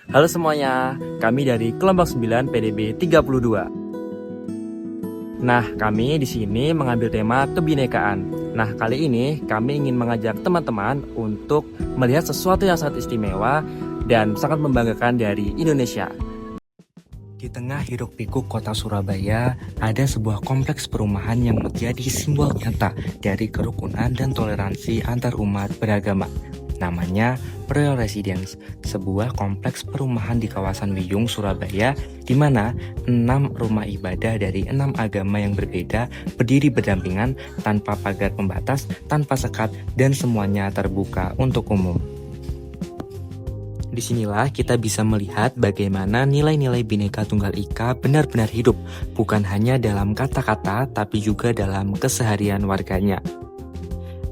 Halo semuanya, kami dari kelompok 9 PDB 32. Nah, kami di sini mengambil tema kebinekaan. Nah, kali ini kami ingin mengajak teman-teman untuk melihat sesuatu yang sangat istimewa dan sangat membanggakan dari Indonesia. Di tengah hiruk-pikuk kota Surabaya, ada sebuah kompleks perumahan yang menjadi simbol nyata dari kerukunan dan toleransi antar umat beragama. Namanya Royal Residence, sebuah kompleks perumahan di kawasan Wiyung, Surabaya, di mana 6 rumah ibadah dari 6 agama yang berbeda berdiri berdampingan tanpa pagar pembatas, tanpa sekat, dan semuanya terbuka untuk umum. Disinilah kita bisa melihat bagaimana nilai-nilai Bhinneka Tunggal Ika benar-benar hidup, bukan hanya dalam kata-kata, tapi juga dalam keseharian warganya.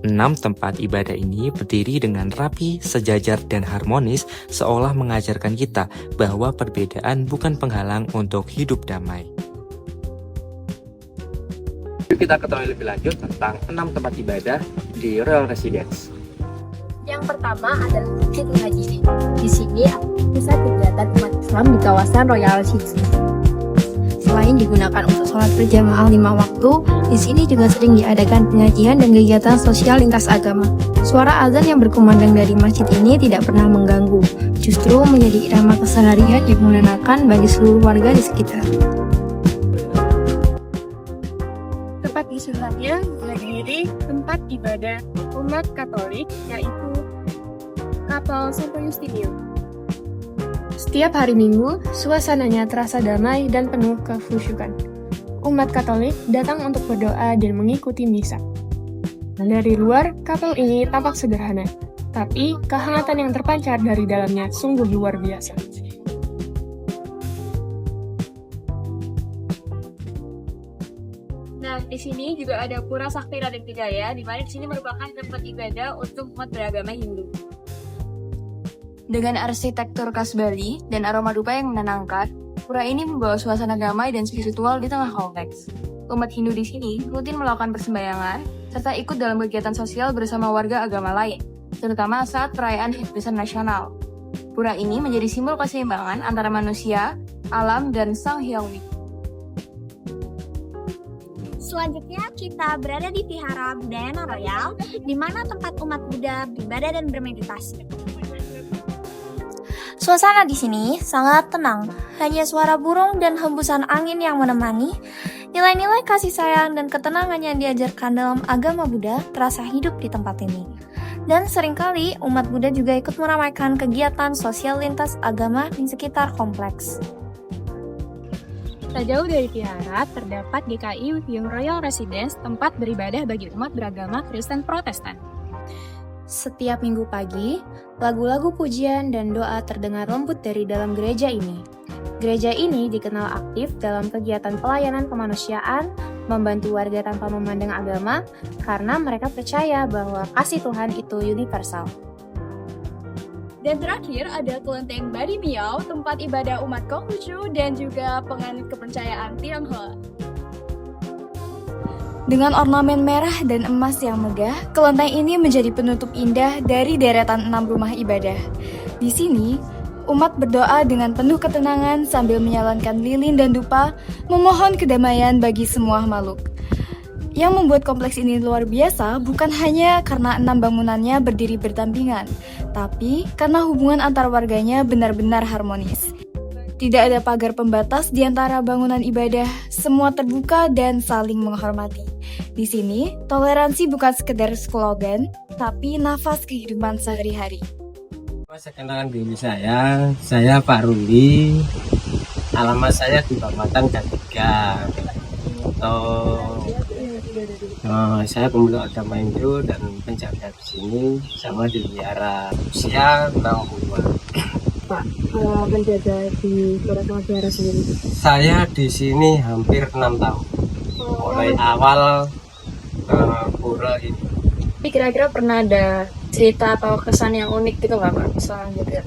6 tempat ibadah ini berdiri dengan rapi, sejajar, dan harmonis, seolah mengajarkan kita bahwa perbedaan bukan penghalang untuk hidup damai. Yuk kita ketahui lebih lanjut tentang 6 tempat ibadah di Royal Residence. Yang pertama adalah Masjid Haji. Di sini pusat kegiatan umat Islam di kawasan Royal Residence. Selain digunakan untuk sholat berjamaah 5 waktu, di sini juga sering diadakan pengajian dan kegiatan sosial lintas agama. Suara azan yang berkumandang dari masjid ini tidak pernah mengganggu, justru menjadi irama keseharian yang menenangkan bagi seluruh warga di sekitar. Tepat di sebelahnya berdiri tempat ibadah umat Katolik, yaitu Kapel Santo Yustinio. Setiap hari Minggu, suasananya terasa damai dan penuh kekhusyukan. Umat Katolik datang untuk berdoa dan mengikuti misa. Dari luar, kapel ini tampak sederhana, tapi kehangatan yang terpancar dari dalamnya sungguh luar biasa. Nah, di sini juga ada Pura Sakti Raden Wijaya, di mana di sini merupakan tempat ibadah untuk umat beragama Hindu. Dengan arsitektur khas Bali dan aroma dupa yang menenangkan, pura ini membawa suasana damai dan spiritual di tengah kompleks. Umat Hindu di sini rutin melakukan persembahyangan serta ikut dalam kegiatan sosial bersama warga agama lain, terutama saat perayaan Hinduism nasional. Pura ini menjadi simbol keseimbangan antara manusia, alam, dan Sang Hyang Widi. Selanjutnya, kita berada di Vihara Budayana Royal, di mana tempat umat Buddha beribadah dan bermeditasi. Suasana di sini sangat tenang, hanya suara burung dan hembusan angin yang menemani. Nilai-nilai kasih sayang dan ketenangan yang diajarkan dalam agama Buddha terasa hidup di tempat ini. Dan seringkali umat Buddha juga ikut meramaikan kegiatan sosial lintas agama di sekitar kompleks. Tak jauh dari Vihara terdapat GKI Wiyung Royal Residence, tempat beribadah bagi umat beragama Kristen Protestan. Setiap minggu pagi, lagu-lagu pujian dan doa terdengar lembut dari dalam gereja ini. Gereja ini dikenal aktif dalam kegiatan pelayanan kemanusiaan, membantu warga tanpa memandang agama, karena mereka percaya bahwa kasih Tuhan itu universal. Dan terakhir ada Kelenteng Badi Miao, tempat ibadah umat Konghucu dan juga penganut kepercayaan Tionghoa. Dengan ornamen merah dan emas yang megah, kelenteng ini menjadi penutup indah dari deretan 6 rumah ibadah. Di sini, umat berdoa dengan penuh ketenangan sambil menyalakan lilin dan dupa, memohon kedamaian bagi semua makhluk. Yang membuat kompleks ini luar biasa bukan hanya karena 6 bangunannya berdiri berdampingan, tapi karena hubungan antar warganya benar-benar harmonis. Tidak ada pagar pembatas di antara bangunan ibadah, semua terbuka dan saling menghormati. Di sini, toleransi bukan sekedar slogan, tapi nafas kehidupan sehari-hari. Perkenalkan diri saya Pak Ruli, alamat saya di Kecamatan Katiga. Saya pemeluk agama Hindu dan penjaga di sini sama di Vihara, usia 60-an. Pak, menjaga di Vihara sendiri? Saya di sini hampir 6 tahun, mulai awal pura ini. Tapi kira-kira pernah ada cerita atau kesan yang unik gitu nggak Pak? Misalnya gitu ya?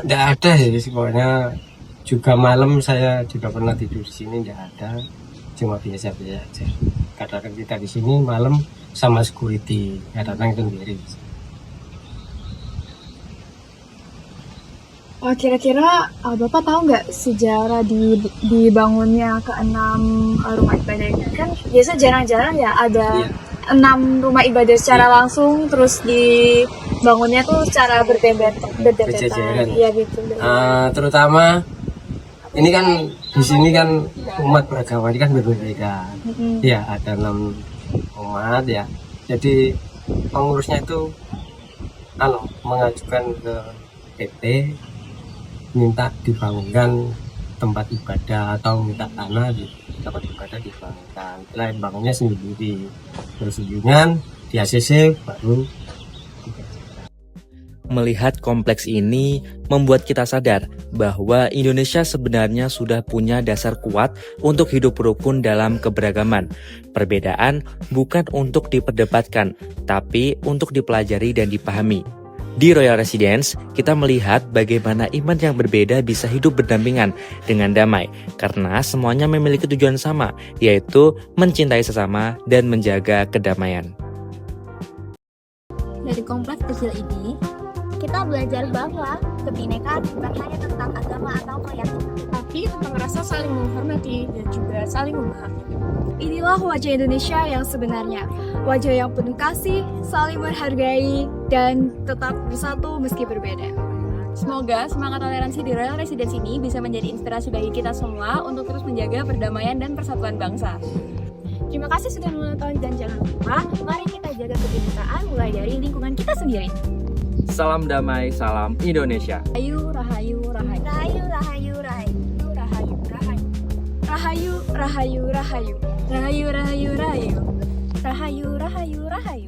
Nggak ada sih, pokoknya juga malam saya juga pernah tidur di sini, nggak ada, cuma biasa-biasa aja. Kadang kita di sini malam sama security, kadang sendiri. Oh, kira-kira Bapak tahu nggak sejarah dibangunnya ke-6 rumah ibadah ini? Kan biasa jarang-jarang ya ada Iya. 6 rumah ibadah secara langsung, terus dibangunnya tuh secara berdempetan. Berjajaran. Iya gitu. Terutama ini kan di sini kan umat beragama ini kan berbeda. Mm-mm. Ya, ada 6 umat ya. Jadi pengurusnya itu mengajukan ke PT minta dibangunkan tempat ibadah atau minta tanah di tempat ibadah dibangunkan. Lain bangunnya sendiri. Berkunjungan di ACC baru. Melihat kompleks ini membuat kita sadar bahwa Indonesia sebenarnya sudah punya dasar kuat untuk hidup rukun dalam keberagaman. Perbedaan bukan untuk diperdebatkan, tapi untuk dipelajari dan dipahami. Di Royal Residence, kita melihat bagaimana iman yang berbeda bisa hidup berdampingan dengan damai, karena semuanya memiliki tujuan sama, yaitu mencintai sesama dan menjaga kedamaian. Dari kompleks kecil ini, kita belajar bahwa kebinekaan bukan hanya tentang agama atau keyakinan, Tapi tentang rasa saling menghormati dan juga saling memahami. Inilah wajah Indonesia yang sebenarnya. Wajah yang penuh kasih, saling menghargai, dan tetap bersatu meski berbeda. Semoga semangat toleransi di Royal Residence ini bisa menjadi inspirasi bagi kita semua untuk terus menjaga perdamaian dan persatuan bangsa. Terima kasih sudah menonton dan jangan lupa, mari kita jaga kebinekaan mulai dari lingkungan kita sendiri. Salam damai, salam Indonesia. Rahayu, rahayu, rahayu. rahayu, rahayu, rahayu. Rahayu, rahayu. Rahayu, rahayu, rahayu. Rahayu, rahayu, rahayu. Rahayu, rahayu, rahayu.